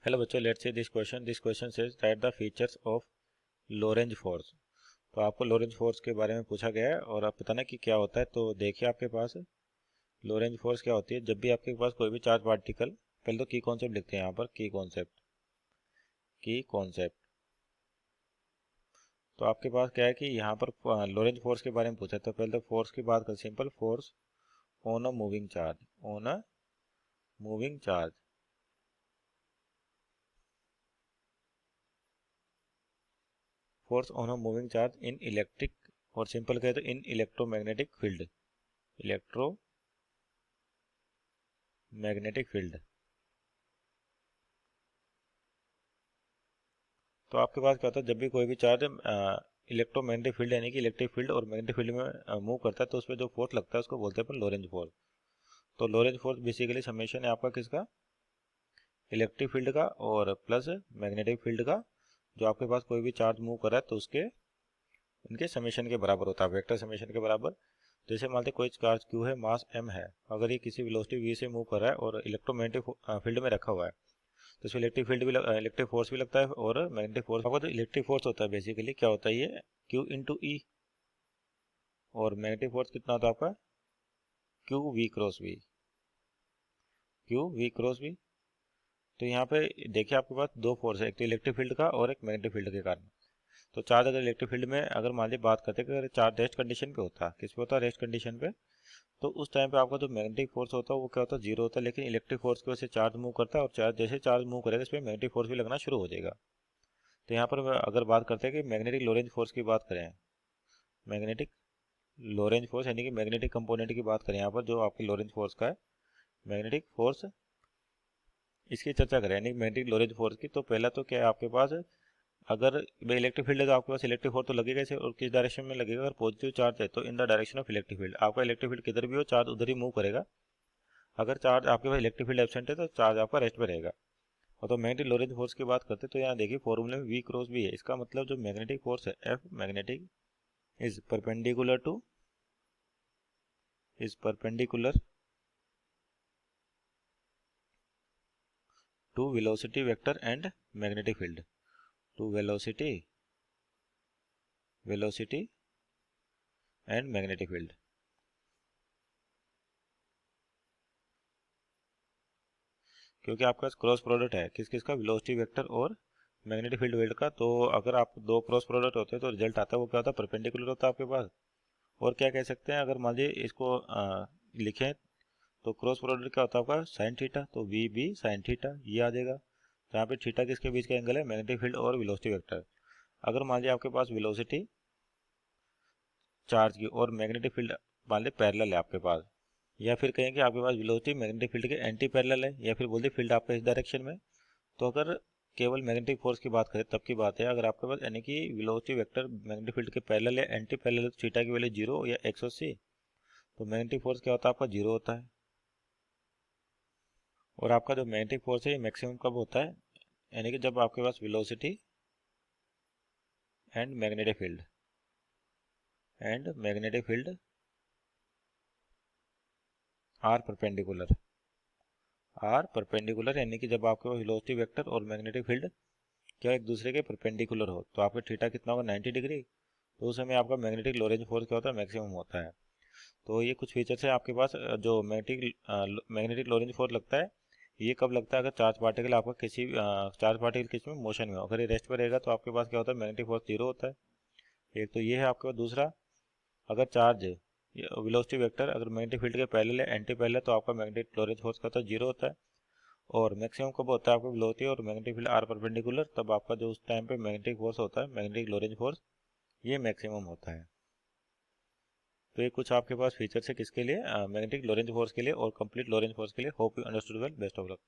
Hello बच्चों, let's see this question. This question says right the features of Lorentz force. तो आपको Lorentz force के बारे में पूछा गया है और आप बताना कि क्या होता है. तो देखिए, आपके पास लोरेंज फोर्स क्या होती है. जब भी आपके पास कोई भी चार्ज पार्टिकल, पहले तो की कॉन्सेप्ट लिखते हैं यहाँ पर. की कॉन्सेप्ट. तो आपके पास क्या है कि यहाँ पर लोरेंज फोर्स के बारे में पूछा है. तो पहले तो फोर्स की बात कर, simple force on a moving charge. On a moving charge. Force on a moving charge in electric, और सिंपल कहे तो इन इलेक्ट्रोमैग्नेटिक फील्ड. Electromagnetic field. तो आपके पास क्या होता है, जब भी कोई भी चार्ज इलेक्ट्रोमैग्नेटिक फील्ड यानी कि इलेक्ट्रिक फील्ड और मैग्नेटिक फील्ड में मूव करता है, तो उसमें जो फोर्स लगता है उसको बोलते हैं अपन लोरेंज फोर्स. तो लोरेंज फोर्स बेसिकली समेशन है आपका किसका, इलेक्ट्रिक फील्ड का और प्लस मैग्नेटिक फील्ड का. जो आपके पास कोई भी चार्ज मूव कर रहा है तो उसके इनके समेशन के बराबर होता है, वेक्टर समेशन के बराबर. जैसे मान लीजिए कोई चार्ज क्यू है, मास एम है, अगर ये किसी वेलोसिटी वी से मूव कर रहा है और इलेक्ट्रोमैग्नेटिक फील्ड में रखा हुआ है, तो इसमें इलेक्ट्रिक फील्ड भी इलेक्ट्रिक फोर्स भी लगता है और मैग्नेटिक फोर्स. आपका जो इलेक्ट्रिक फोर्स होता है बेसिकली क्या होता है, ये क्यू इंटू ई. और मैग्नेटिक फोर्स कितना होता है आपका, Q V cross V. Q V cross V. तो यहाँ पे देखिए, आपके पास दो फोर्स है, एक तो इलेक्ट्रिक फील्ड का और एक मैग्नेटिक फील्ड के कारण. तो चार्ज अगर इलेक्ट्रिक फील्ड में, अगर मान लीजिए बात करते हैं कि अगर चार्ज रेस्ट कंडीशन पे होता है, किस पे होता है, रेस्ट कंडीशन पे, तो उस टाइम पे आपका जो मैग्नेटिक फोर्स होता है वो क्या होता है, जीरो होता है. लेकिन इलेक्ट्रिक फोर्स की वजह से चार्ज मूव करता है और चार्ज जैसे चार्ज मूव करेगा इस पर मैग्नेटिक फोर्स भी लगना शुरू हो जाएगा. तो यहाँ पर अगर बात करते हैं कि मैग्नेटिक लोरेंज फोर्स की बात करें, मैग्नेटिक लोरेंज फोर्स यानी कि मैग्नेटिक कंपोनेंट की बात करें यहाँ पर, जो आपकी लोरेंज फोर्स का है मैग्नेटिक फोर्स, इसकी चर्चा करें यानी मैग्नेटिक लोरेंज फोर्स की. तो पहला तो क्या है आपके पास, अगर भाई इलेक्ट्रिक फील्ड है तो आपके पास इलेक्ट्रिक फोर्स तो लगेगा इसे, और किस डायरेक्शन में लगेगा, अगर पॉजिटिव चार्ज है तो in the direction of electric field. आपका इलेक्ट्रिक फील्ड किधर भी हो चार्ज उधर ही मूव करेगा. अगर चार्ज आपके पास इलेक्ट्रिक फील्ड एब्सेंट है तो चार्ज आपका रेस्ट पे रहेगा. और तो मैग्नेटिक लोरेंज फोर्स की बात करते हैं तो यहाँ देखिए फॉर्मूले में वी क्रॉस वी है. इसका मतलब जो मैग्नेटिक फोर्स है F magnetic is perpendicular to velocity vector and magnetic field. To velocity and magnetic field. क्योंकि आपके पास क्रॉस प्रोडक्ट है किस किस का, वेलोसिटी वेक्टर और मैग्नेटिक फील्ड वेल्ड का. तो अगर आप दो क्रॉस प्रोडक्ट होते हैं तो रिजल्ट आता है वो क्या होता है, परपेंडिकुलर होता है आपके पास. और क्या कह सकते हैं, अगर मान लीजिए इसको लिखें तो क्रॉस प्रोडक्ट क्या होता है आपका, साइन थीटा. तो वी बी साइन थीटा ये आ जाएगा. जहाँ पे थीटा किसके बीच का एंगल है, मैग्नेटिक फील्ड और वेलोसिटी वेक्टर. अगर मान लीजिए आपके पास वेलोसिटी चार्ज की और मैग्नेटिक फील्ड मान लीजिए पैरेलल है आपके पास, या फिर कहें कि आपके पास वेलोसिटी मैग्नेटिक फील्ड के एंटी पैरेलल है, या फिर बोल दे फील्ड आपका इस डायरेक्शन में. तो अगर केवल मैग्नेटिक फोर्स की बात करें तब की बात है, अगर आपके पास यानी कि वेलोसिटी वेक्टर मैग्नेटिक फील्ड के पैरेलल या एंटी पैरेलल, थीटा की वैल्यू 0 या 180, तो मैग्नेटिक फोर्स क्या होता है आपका, 0 होता है. और आपका जो मैग्नेटिक फोर्स है ये मैक्सिमम कब होता है, यानी कि जब आपके पास velocity and magnetic field are perpendicular यानी कि जब आपके पास वेलोसिटी वेक्टर और मैग्नेटिक फील्ड क्या एक दूसरे के परपेंडिकुलर हो. तो आपका थीटा कितना होगा, 90 डिग्री. तो उस समय आपका मैग्नेटिक लोरेंज फोर्स क्या होता है, मैक्सिमम होता है. तो ये कुछ फीचर्स है आपके पास. जो मैग्नेटिक लोरेंज फोर्स लगता है, ये कब लगता है, अगर चार्ज पार्टिकल आपका किसी चार्ज पार्टिकल किसी में मोशन में हो. अगर ये रेस्ट पर रहेगा तो आपके पास क्या होता है, मैग्नेटिक फोर्स 0 होता है. एक तो ये है आपके पास. दूसरा, अगर चार्ज वेलोसिटी वेक्टर अगर मैग्नेटिक फील्ड के पैरेलल है, एंटी पैरेलल है, तो आपका मैग्नेटिक लोरेंज फोर्स का होता है 0 होता है. और मैक्सिमम कब होता है आपका, वेलोसिटी और मैग्नेटिक फील्ड आर परपेंडिकुलर, तब आपका जो उस टाइम पे मैग्नेटिक फोर्स होता है, मैग्नेटिक लोरेंज फोर्स, ये मैक्सिमम होता है. तो ये कुछ आपके पास फीचर्स है किसके लिए, मैग्नेटिक लोरेंज फोर्स के लिए और कंप्लीट लोरेंज फोर्स के लिए. Hope you understood well. Best of luck.